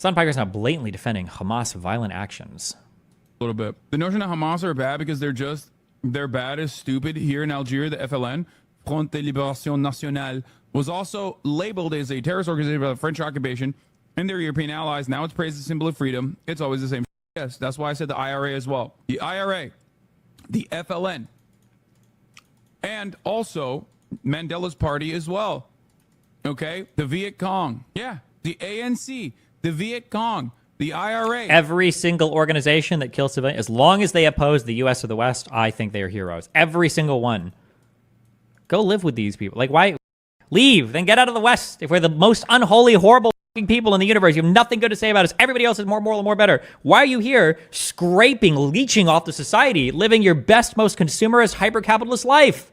Sun Piker's now blatantly defending Hamas violent actions. A little bit. The notion that Hamas are bad because they're bad is stupid. Here in Algeria, the FLN, Front de Libération Nationale, was also labeled as a terrorist organization by the French occupation and their European allies. Now it's praised as a symbol of freedom. It's always the same. Yes, that's why I said the IRA as well. The IRA, the FLN, and also Mandela's party as well. Okay? The Viet Cong. Yeah. The ANC, the Viet Cong, the IRA. Every single organization that kills civilians, as long as they oppose the U.S. or the West, I think they are heroes. Every single one. Go live with these people. Like, why? Leave, then get out of the West. If we're the most unholy, horrible people in the universe, you have nothing good to say about us. Everybody else is more moral and more better. Why are you here scraping, leeching off the society, living your best, most consumerist, hyper-capitalist life?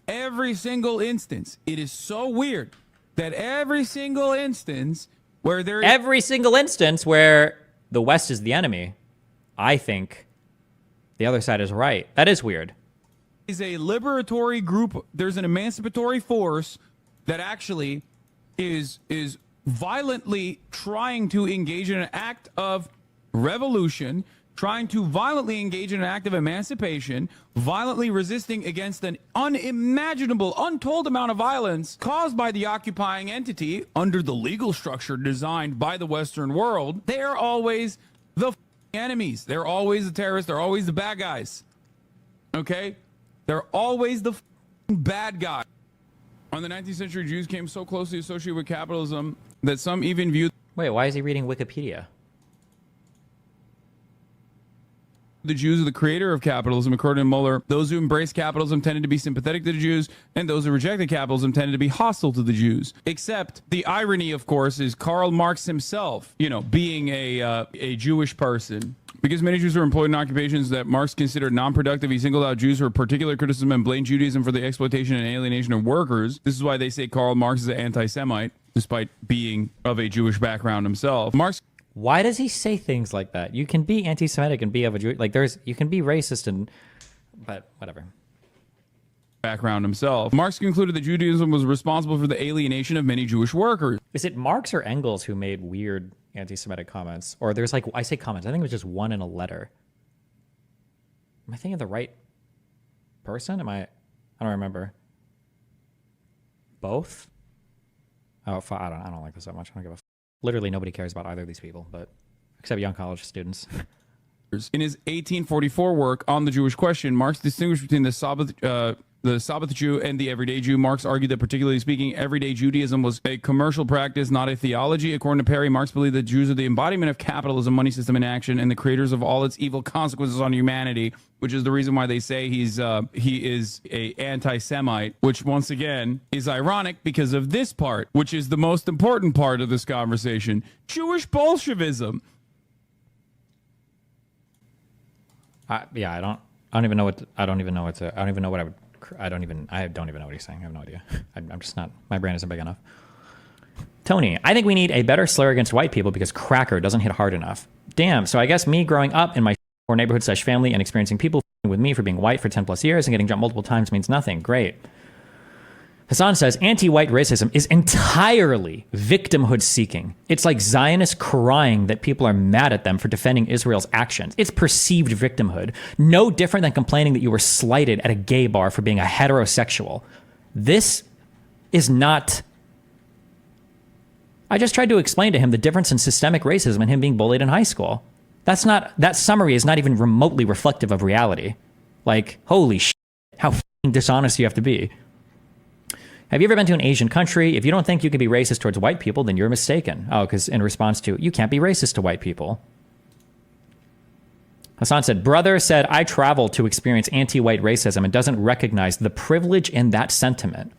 Every single instance, it is so weird that every single instance where every single instance where the West is the enemy, I think the other side is right. That is weird. Is a liberatory group. There's an emancipatory force that actually is violently trying to engage in an act of revolution, trying to violently engage in an act of emancipation, violently resisting against an unimaginable, untold amount of violence caused by the occupying entity under the legal structure designed by the Western world. They are always the enemies. They're always the terrorists. They're always the bad guys. Okay? They're always the bad guy. On the 19th century, Jews came so closely associated with capitalism that some even viewed... Wait, why is he reading Wikipedia? The Jews are the creator of capitalism, according to Muller. Those who embraced capitalism tended to be sympathetic to the Jews, and those who rejected capitalism tended to be hostile to the Jews. Except the irony, of course, is Karl Marx himself, being a Jewish person. Because many Jews were employed in occupations that Marx considered non-productive, he singled out Jews for particular criticism and blamed Judaism for the exploitation and alienation of workers. This is why they say Karl Marx is an anti-Semite, despite being of a Jewish background himself. Marx... Why does he say things like that? You can be anti-Semitic and be of a Jew. Like, you can be racist but whatever. Background himself. Marx concluded that Judaism was responsible for the alienation of many Jewish workers. Is it Marx or Engels who made weird anti-Semitic comments? Or there's I say comments, I think it was just one in a letter. Am I thinking of the right person? I don't remember. Both? Oh, I don't like this that much. I don't give a Literally nobody cares about either of these people, but except young college students. In his 1844 work on the Jewish question, Marx distinguished between the Sabbath Jew and the everyday Jew. Marx argued that, particularly speaking, everyday Judaism was a commercial practice, not a theology. According to Perry, Marx believed that Jews are the embodiment of capitalism, money system in action, and the creators of all its evil consequences on humanity, which is the reason why they say he is a anti-Semite, which once again is ironic because of this part, which is the most important part of this conversation: Jewish Bolshevism. I don't even know what he's saying. I have no idea. I'm just not, my brain isn't big enough. Tony, I think we need a better slur against white people because cracker doesn't hit hard enough. Damn, so I guess me growing up in my poor neighborhood / family and experiencing people with me for being white for 10 plus years and getting jumped multiple times means nothing. Great. Hasan says, anti-white racism is entirely victimhood seeking. It's like Zionists crying that people are mad at them for defending Israel's actions. It's perceived victimhood. No different than complaining that you were slighted at a gay bar for being a heterosexual. This is not... I just tried to explain to him the difference in systemic racism and him being bullied in high school. That summary is not even remotely reflective of reality. Like, holy shit, how f***ing dishonest you have to be. Have you ever been to an Asian country? If you don't think you can be racist towards white people, then you're mistaken. Oh, because in response to, you can't be racist to white people. Hasan said, brother said, I travel to experience anti-white racism and doesn't recognize the privilege in that sentiment.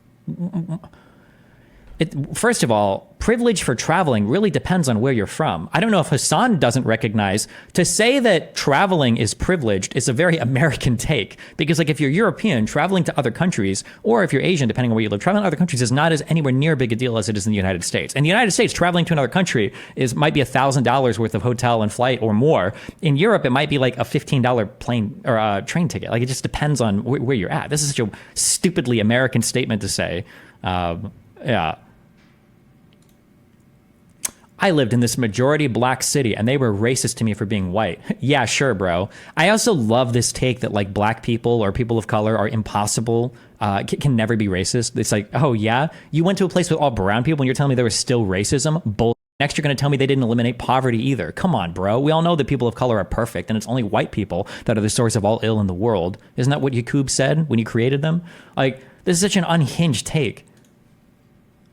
First of all, privilege for traveling really depends on where you're from. I don't know if Hasan doesn't recognize, to say that traveling is privileged is a very American take. Because like if you're European, traveling to other countries, or if you're Asian, depending on where you live, traveling to other countries is not as anywhere near big a deal as it is in the United States. In the United States, traveling to another country might be $1,000 worth of hotel and flight or more. In Europe, it might be like a $15 plane or train ticket. Like it just depends on where you're at. This is such a stupidly American statement to say. Yeah. I lived in this majority black city and they were racist to me for being white. Yeah, sure, bro. I also love this take that like black people or people of color are impossible, can never be racist. It's like, oh yeah, you went to a place with all brown people and you're telling me there was still racism? Bull. Next, you're going to tell me they didn't eliminate poverty either. Come on, bro. We all know that people of color are perfect and it's only white people that are the source of all ill in the world. Isn't that what Yakub said when you created them? Like, this is such an unhinged take.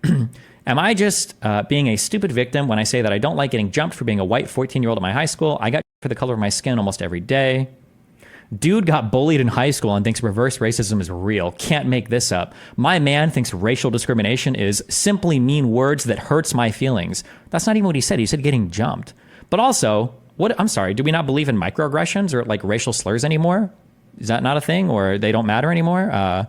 Am I just being a stupid victim when I say that I don't like getting jumped for being a white 14-year-old at my high school? I got for the color of my skin almost every day. Dude got bullied in high school and thinks reverse racism is real. Can't make this up. My man thinks racial discrimination is simply mean words that hurts my feelings. That's not even what he said. He said getting jumped. But also, what? I'm sorry, do we not believe in microaggressions or like racial slurs anymore? Is that not a thing, or they don't matter anymore?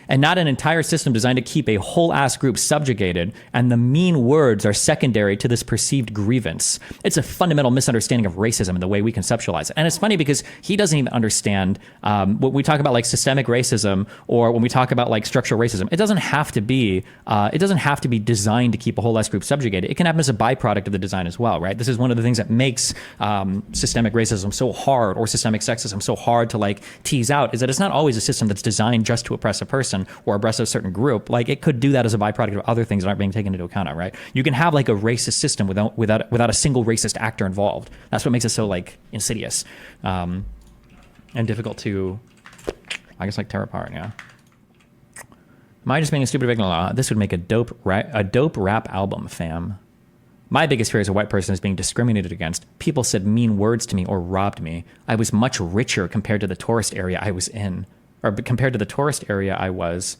And not an entire system designed to keep a whole ass group subjugated, and the mean words are secondary to this perceived grievance. It's a fundamental misunderstanding of racism and the way we conceptualize it. And it's funny because he doesn't even understand when we talk about like systemic racism or when we talk about like structural racism. It doesn't have to be designed to keep a whole ass group subjugated. It can happen as a byproduct of the design as well, right? This is one of the things that makes systemic racism so hard, or systemic sexism so hard to like tease out, is that it's not always a system that's designed just to oppress a person or oppress a certain group. Like, it could do that as a byproduct of other things that aren't being taken into account, right? You can have like a racist system without a single racist actor involved. That's what makes it so like insidious and difficult to, I guess, like tear apart. Yeah. Am I just being a stupid victim? This would make a dope rap album, fam. My biggest fear as a white person is being discriminated against. People said mean words to me or robbed me. I was much richer compared to the tourist area I was in. Or compared to the tourist area I was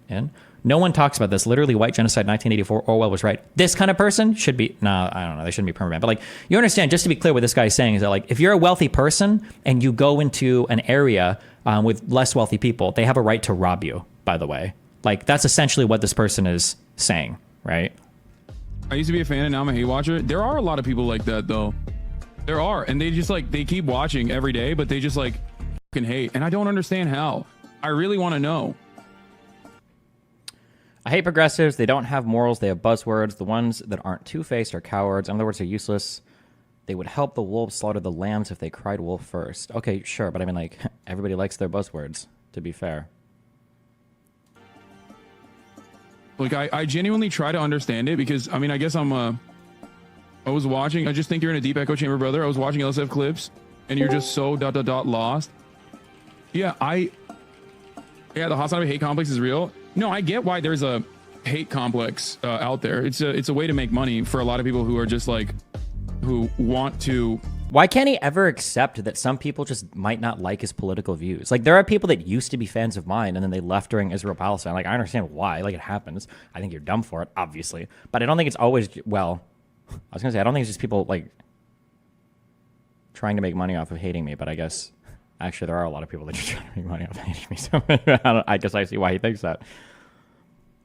in. No one talks about this. Literally, white genocide 1984, Orwell was right. This kind of person should be, I don't know, they shouldn't be permanent. But like, you understand, just to be clear, what this guy is saying is that like, if you're a wealthy person and you go into an area with less wealthy people, they have a right to rob you, by the way. Like, that's essentially what this person is saying, right? I used to be a fan and now I'm a hate watcher. There are a lot of people like that though. There are. And they just like, they keep watching every day, but they just like, hate, and I don't understand how. I really want to know. I hate progressives. They don't have morals. They have buzzwords. The ones that aren't two-faced are cowards. In other words, they're useless. They would help the wolves slaughter the lambs if they cried wolf first. Okay, sure, but I mean, like, everybody likes their buzzwords, to be fair. Like, I genuinely try to understand it because, I mean, I guess I was watching, I just think you're in a deep echo chamber, brother. I was watching LSF clips, and you're just so ... lost. Yeah, the Hasan hate complex is real. No, I get why there's a hate complex out there. It's a way to make money for a lot of people who are just like, who want to. Why can't he ever accept that some people just might not like his political views? Like, there are people that used to be fans of mine and then they left during Israel-Palestine. Like, I understand why. Like, it happens. I think you're dumb for it, obviously. But I don't think it's always, well, I was going to say, I don't think it's just people, like, trying to make money off of hating me, but I guess... Actually, there are a lot of people that just try to make money off hating me. So I guess I see why he thinks that.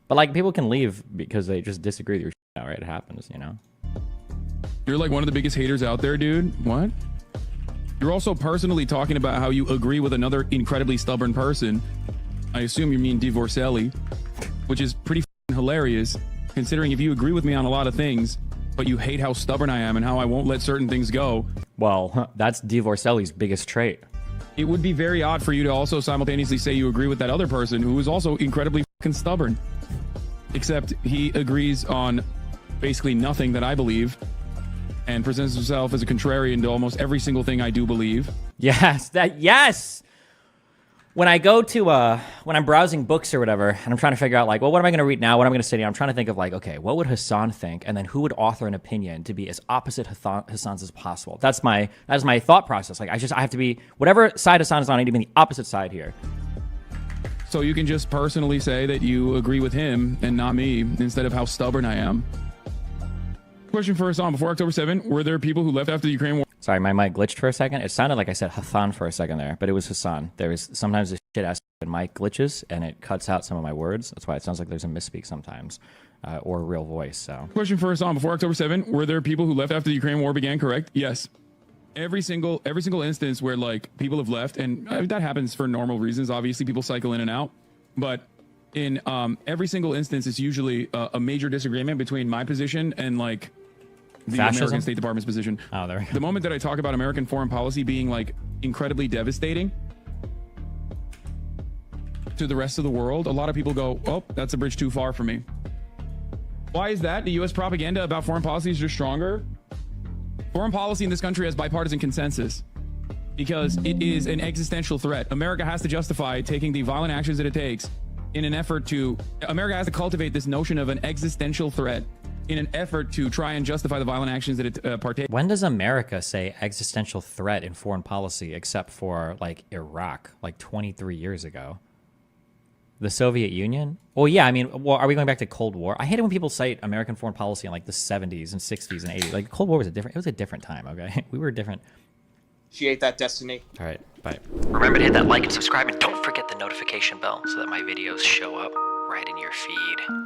But like, people can leave because they just disagree with your shit. All right, it happens, you know. You're like one of the biggest haters out there, dude. What? You're also personally talking about how you agree with another incredibly stubborn person. I assume you mean Divorcelli, which is pretty hilarious, considering if you agree with me on a lot of things, but you hate how stubborn I am and how I won't let certain things go. Well, that's Divorcelli's biggest trait. It would be very odd for you to also simultaneously say you agree with that other person who is also incredibly fucking stubborn. Except he agrees on basically nothing that I believe and presents himself as a contrarian to almost every single thing I do believe. Yes, yes! When I go to, when I'm browsing books or whatever, and I'm trying to figure out, like, well, what am I going to read now? What am I going to study? I'm trying to think of, like, okay, what would Hasan think? And then who would author an opinion to be as opposite Hasan's as possible? That is my thought process. Like, I have to be, whatever side Hasan is on, I need to be on the opposite side here. So you can just personally say that you agree with him and not me, instead of how stubborn I am. Question for Hasan. Before October 7, were there people who left after the Ukraine war? Sorry, my mic glitched for a second. It sounded like I said Hasan for a second there, but it was Hasan. There is sometimes this shit ass mic glitches and it cuts out some of my words. That's why it sounds like there's a misspeak sometimes, or a real voice. So, question for Hasan. Before October 7, were there people who left after the Ukraine war began? Correct. Yes. Every single instance where like people have left, and that happens for normal reasons. Obviously, people cycle in and out, but in every single instance, it's usually a major disagreement between my position and like the Fascism? American State Department's position. Oh, there we go. The moment that I talk about American foreign policy being like incredibly devastating to the rest of the world, a lot of people go, oh, that's a bridge too far for me. Why is that? The U.S. propaganda about foreign policy is just stronger. Foreign policy in this country has bipartisan consensus because it is an existential threat. America has to justify taking the violent actions that it takes in an effort to, America has to cultivate this notion of an existential threat in an effort to try and justify the violent actions that it partakes. When does America say existential threat in foreign policy except for like Iraq, like 23 years ago? The Soviet Union? Well, yeah, I mean, well, are we going back to Cold War? I hate it when people cite American foreign policy in like the 70s and 60s and 80s. Like Cold War was it was a different time, okay? We were different. Appreciate that, Destiny. All right, bye. Remember to hit that like and subscribe, and don't forget the notification bell so that my videos show up right in your feed.